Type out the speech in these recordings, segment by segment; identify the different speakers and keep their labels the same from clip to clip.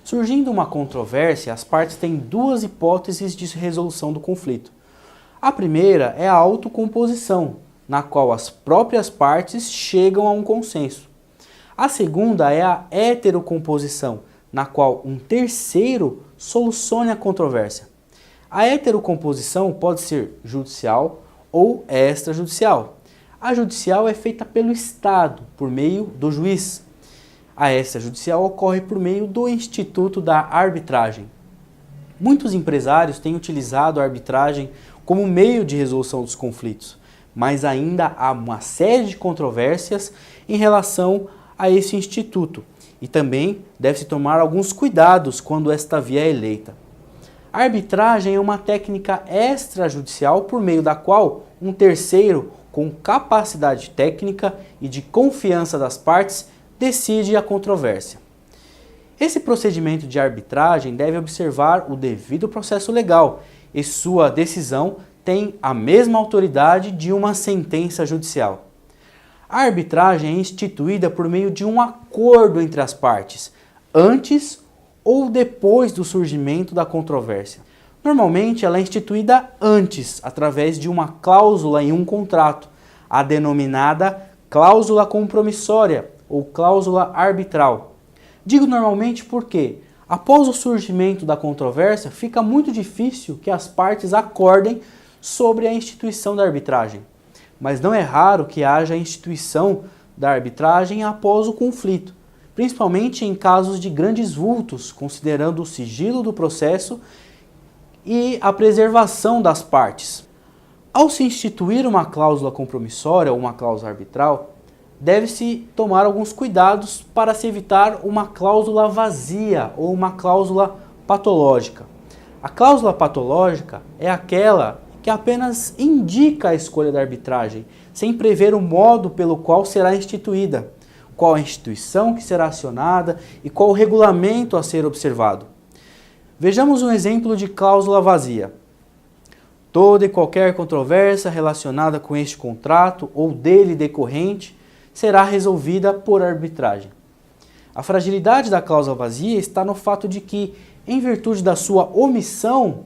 Speaker 1: Surgindo uma controvérsia, as partes têm duas hipóteses de resolução do conflito. A primeira é a autocomposição, na qual as próprias partes chegam a um consenso. A segunda é a heterocomposição, na qual um terceiro soluciona a controvérsia. A heterocomposição pode ser judicial ou extrajudicial. A judicial é feita pelo Estado, por meio do juiz. A extrajudicial ocorre por meio do Instituto da Arbitragem. Muitos empresários têm utilizado a arbitragem como meio de resolução dos conflitos, mas ainda há uma série de controvérsias em relação a esse instituto e também deve-se tomar alguns cuidados quando esta via é eleita. A arbitragem é uma técnica extrajudicial por meio da qual um terceiro com capacidade técnica e de confiança das partes decide a controvérsia. Esse procedimento de arbitragem deve observar o devido processo legal e sua decisão tem a mesma autoridade de uma sentença judicial. A arbitragem é instituída por meio de um acordo entre as partes, antes ou depois do surgimento da controvérsia. Normalmente ela é instituída antes, através de uma cláusula em um contrato, a denominada cláusula compromissória ou cláusula arbitral. Digo normalmente porque, após o surgimento da controvérsia, fica muito difícil que as partes acordem sobre a instituição da arbitragem. Mas não é raro que haja a instituição da arbitragem após o conflito, principalmente em casos de grandes vultos, considerando o sigilo do processo e a preservação das partes. Ao se instituir uma cláusula compromissória ou uma cláusula arbitral, deve-se tomar alguns cuidados para se evitar uma cláusula vazia ou uma cláusula patológica. A cláusula patológica é aquela que apenas indica a escolha da arbitragem, sem prever o modo pelo qual será instituída, qual a instituição que será acionada e qual o regulamento a ser observado. Vejamos um exemplo de cláusula vazia. Toda e qualquer controvérsia relacionada com este contrato ou dele decorrente será resolvida por arbitragem. A fragilidade da cláusula vazia está no fato de que, em virtude da sua omissão,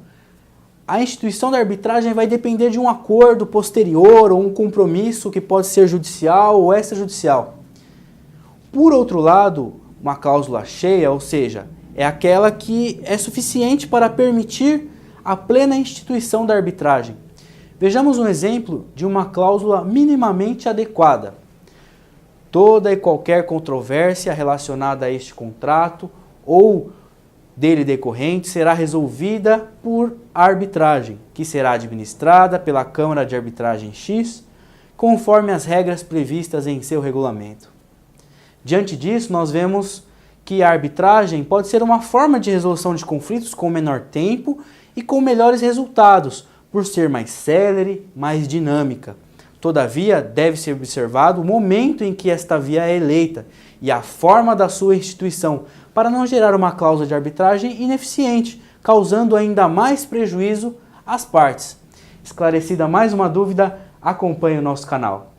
Speaker 1: a instituição da arbitragem vai depender de um acordo posterior ou um compromisso que pode ser judicial ou extrajudicial. Por outro lado, uma cláusula cheia, ou seja, é aquela que é suficiente para permitir a plena instituição da arbitragem. Vejamos um exemplo de uma cláusula minimamente adequada. Toda e qualquer controvérsia relacionada a este contrato ou dele decorrente será resolvida por arbitragem, que será administrada pela Câmara de Arbitragem X, conforme as regras previstas em seu regulamento. Diante disso, nós vemos que a arbitragem pode ser uma forma de resolução de conflitos com menor tempo e com melhores resultados, por ser mais célere, mais dinâmica. Todavia, deve ser observado o momento em que esta via é eleita e a forma da sua instituição, para não gerar uma cláusula de arbitragem ineficiente, causando ainda mais prejuízo às partes. Esclarecida mais uma dúvida, acompanhe o nosso canal.